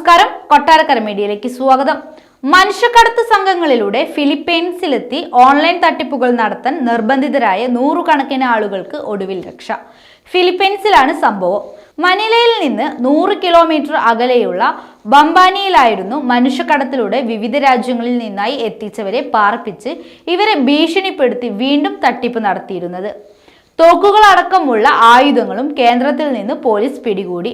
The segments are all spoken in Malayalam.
നമസ്കാരം, കൊട്ടാരക്കര മീഡിയയിലേക്ക് സ്വാഗതം. മനുഷ്യക്കടത്ത് സംഘങ്ങളിലൂടെ ഫിലിപ്പീൻസിലെത്തി ഓൺലൈൻ തട്ടിപ്പുകൾ നടത്താൻ നിർബന്ധിതരായ നൂറുകണക്കിന് ആളുകൾക്ക് ഒടുവിൽ രക്ഷ. ഫിലിപ്പീൻസിലാണ് സംഭവം. മനിലയിൽ നിന്ന് 100 കിലോമീറ്റർ അകലെയുള്ള ബംബാനിയിലായിരുന്നു മനുഷ്യക്കടത്തിലൂടെ വിവിധ രാജ്യങ്ങളിൽ നിന്നായി എത്തിച്ചവരെ പാർപ്പിച്ച് ഇവരെ ഭീഷണിപ്പെടുത്തി വീണ്ടും തട്ടിപ്പ് നടത്തിയിരുന്നത്. തോക്കുകളടക്കമുള്ള ആയുധങ്ങളും കേന്ദ്രത്തിൽ നിന്ന് പോലീസ് പിടികൂടി.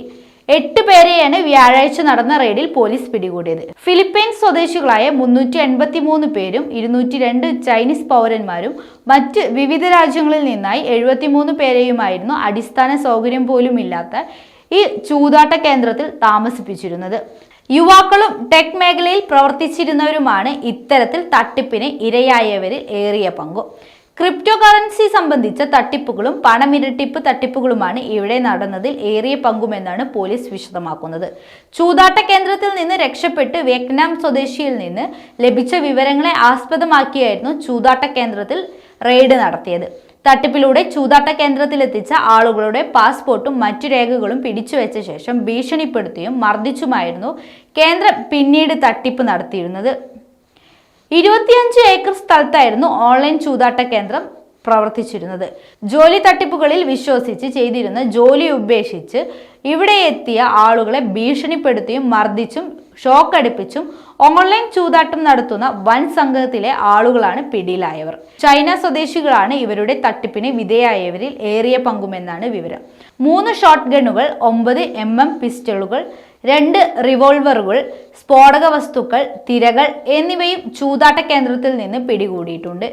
8 പേരെയാണ് വ്യാഴാഴ്ച നടന്ന റെയ്ഡിൽ പോലീസ് പിടികൂടിയത്. ഫിലിപ്പൈൻസ് സ്വദേശികളായ 383 പേരും 202 ചൈനീസ് പൗരന്മാരും മറ്റ് വിവിധ രാജ്യങ്ങളിൽ നിന്നായി 73 പേരെയുമായിരുന്നു അടിസ്ഥാന സൗകര്യം പോലും ഇല്ലാത്ത ഈ ചൂതാട്ട കേന്ദ്രത്തിൽ താമസിപ്പിച്ചിരുന്നത്. യുവാക്കളും ടെക് മേഖലയിൽ പ്രവർത്തിച്ചിരുന്നവരുമാണ് ഇത്തരത്തിൽ തട്ടിപ്പിന് ഇരയായവരിൽ ഏറിയ പങ്കും. ക്രിപ്റ്റോ കറൻസി സംബന്ധിച്ച തട്ടിപ്പുകളും പണമിരട്ടിപ്പ് തട്ടിപ്പുകളുമാണ് ഇവിടെ നടന്നതിൽ ഏറിയ പങ്കുമെന്നാണ് പോലീസ് വിശദമാക്കുന്നത്. ചൂതാട്ട കേന്ദ്രത്തിൽ നിന്ന് രക്ഷപ്പെട്ട് വിയറ്റ്നാം സ്വദേശിയിൽ നിന്ന് ലഭിച്ച വിവരങ്ങളെ ആസ്പദമാക്കിയായിരുന്നു ചൂതാട്ട കേന്ദ്രത്തിൽ റെയ്ഡ് നടത്തിയത്. തട്ടിപ്പിലൂടെ ചൂതാട്ട കേന്ദ്രത്തിലെത്തിച്ച ആളുകളുടെ പാസ്പോർട്ടും മറ്റു രേഖകളും പിടിച്ചുവെച്ച ശേഷം ഭീഷണിപ്പെടുത്തിയും മർദ്ദിച്ചുമായിരുന്നു കേന്ദ്രം പിന്നീട് തട്ടിപ്പ് നടത്തിയിരുന്നത്. 25 ഏക്കർ സ്ഥലത്തായിരുന്നു ഓൺലൈൻ ചൂതാട്ട കേന്ദ്രം പ്രവർത്തിച്ചിരുന്നത്. ജോലി തട്ടിപ്പുകളിൽ വിശ്വസിച്ച് ചെയ്തിരുന്ന ജോലി ഉപേക്ഷിച്ച് ഇവിടെ എത്തിയ ആളുകളെ ഭീഷണിപ്പെടുത്തിയും മർദ്ദിച്ചും ഷോക്കടിപ്പിച്ചും ഓൺലൈൻ ചൂതാട്ടം നടത്തുന്ന വൻ സംഘത്തിലെ ആളുകളാണ് പിടിയിലായവർ. ചൈന സ്വദേശികളാണ് ഇവരുടെ തട്ടിപ്പിന് വിധേയായവരിൽ ഏറിയ പങ്കുമെന്നാണ് വിവരം. 3 ഷോട്ട് ഗണ്ണുകൾ, 9 mm പിസ്റ്റളുകൾ, 2 റിവോൾവറുകൾ, സ്ഫോടക വസ്തുക്കൾ, തിരകൾ എന്നിവയും ചൂതാട്ട കേന്ദ്രത്തിൽ നിന്ന് പിടികൂടിയിട്ടുണ്ട്.